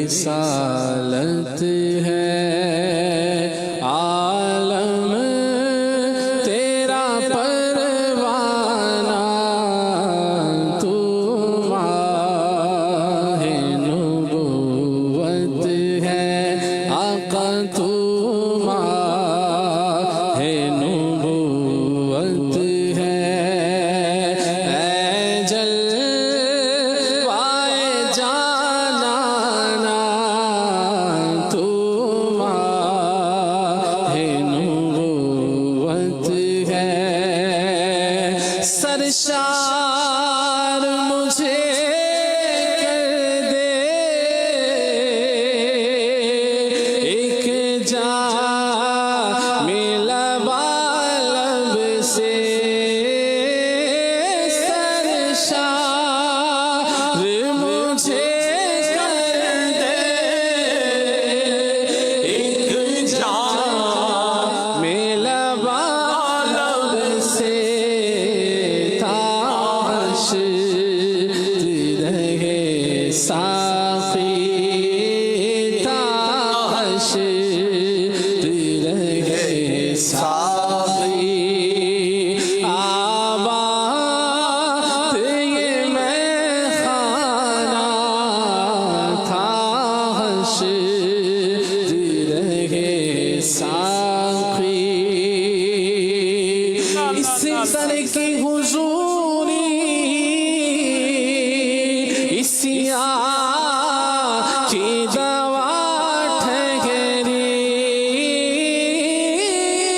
रिसालत है, आलम तेरा परवाना, तू माहे नबूवत है, आका तू माहे नबूवत है। ऐ जलवाए जानाना, तू माहे नबूवत है। सरशार मुझे कर दे एक जामिला बालब से, सरशार मुझे कर दे एक जामिला बालब से, ताश रहे साक़ी, ताश रहे साक़ी, आबाद ये मैखाना, ताश रहे साक़ी। इस सर की हुजूरी, इसी की दवा ठहरी,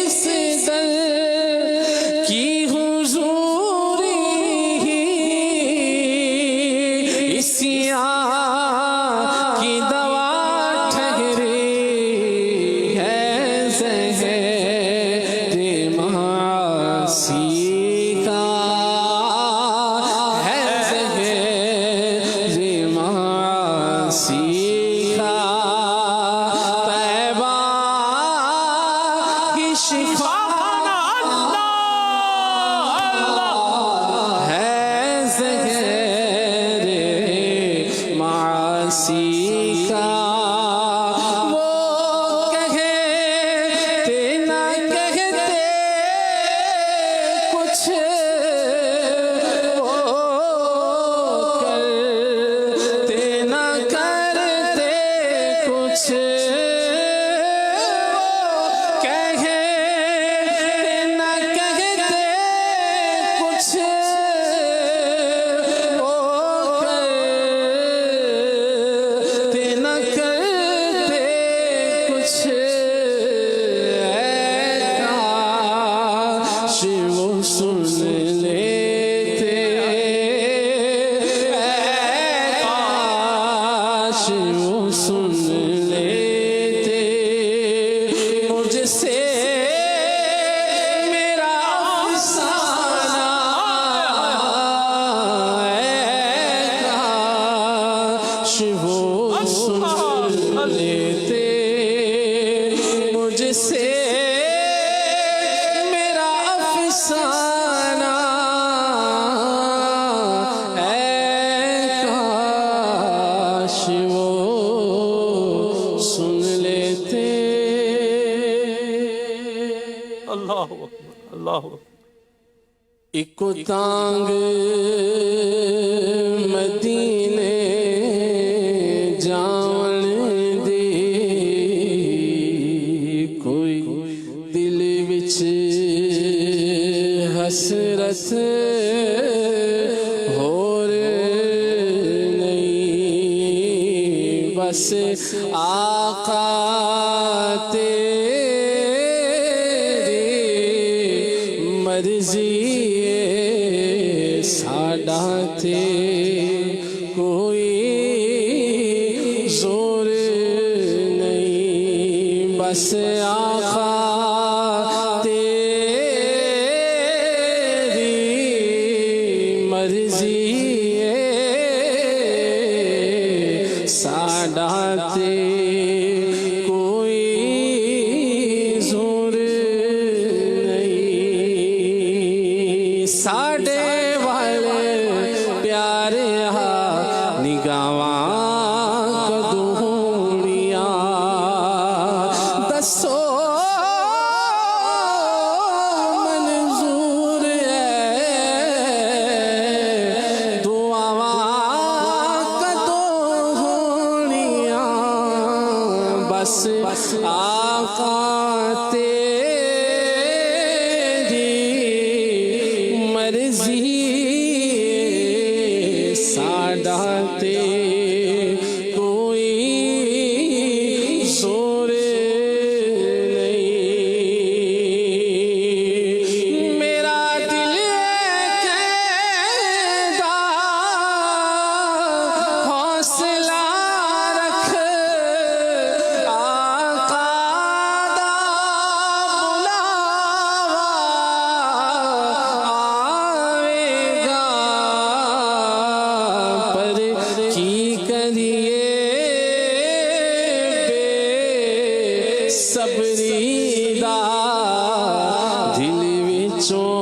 इस दर की हुजूरी, इसी की दवा ठहरी है। ज़हर मासी का है, ज़हर मासी का, तैबा की शिफा है, ज़हर मासी का। वो कहते ना कहते कुछ, वो करते ना करते कुछ, वो कहते ना कहते कुछ, वो करते ना करते कुछ। काश वो सुन लेते, काश वो सुन लेते मुझसे मेरा अफसाना, काश वो सुन लेते मुझसे मेरा अफसाना, काश वो सुन लेते। अल्लाह अकबर, अल्लाह अकबर। इको तांग मदीने जावन दी, कोई दिल विच हसरत होर नहीं, बस आका तेरी मर्जी साडा थे कोई जोर नहीं, बस आका तेरी मर्जी साडा थे कोई जोर नहीं। साडे वाले प्यारे निगावां कदों से कोई जोर नहीं। मेरा दिल कहता हौसला रख, आका दा बुलावा आवेगा, पर की करिए बेसब्री दा, दिल विचों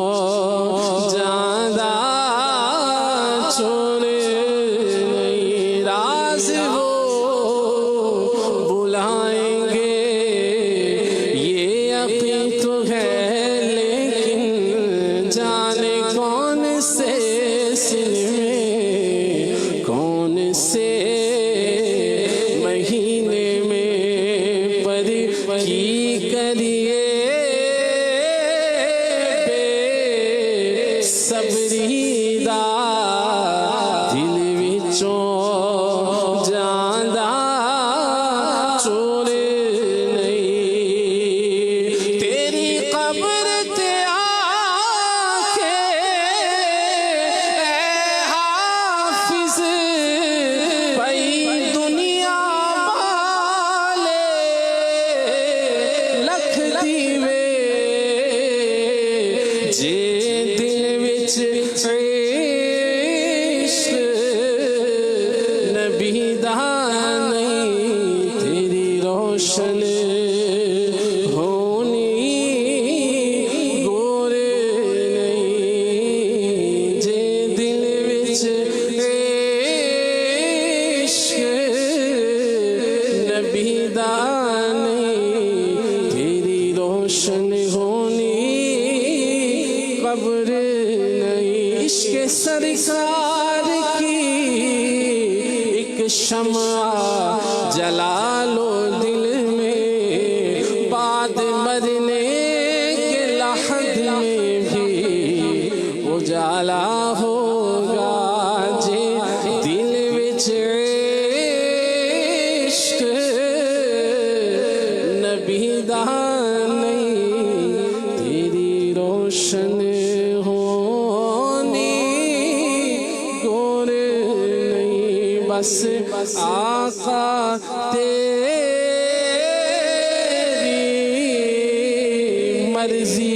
जांदा चोर नहीं। राज वो बुलाएंगे ये यकीन तो है, लेकिन जाने कौन से सिलमे, कौन से महीने में, पर की करिए बेसब्री दा, दिल विचों जांदा चोर नहीं। तेरी कब्र ते आके ऐ हाफिज भाई दुनिया वाले लख दीवे, जे दिल विच इश्क नबी दा नहीं, तेरी रोशन होनी गोर नहीं। जे दिल विच इश्क नबी दा नहीं, तेरी रोशन होनी कब्र नहीं। इश्क सरकार की एक शम्आ जला लो दिल में, बाद मरने के लहद में भी उजाला होगा। जे दिल विच इश्क नबी दा नहीं, तेरी रोशन होनी गोर नहीं। बस आका तेरी मर्जी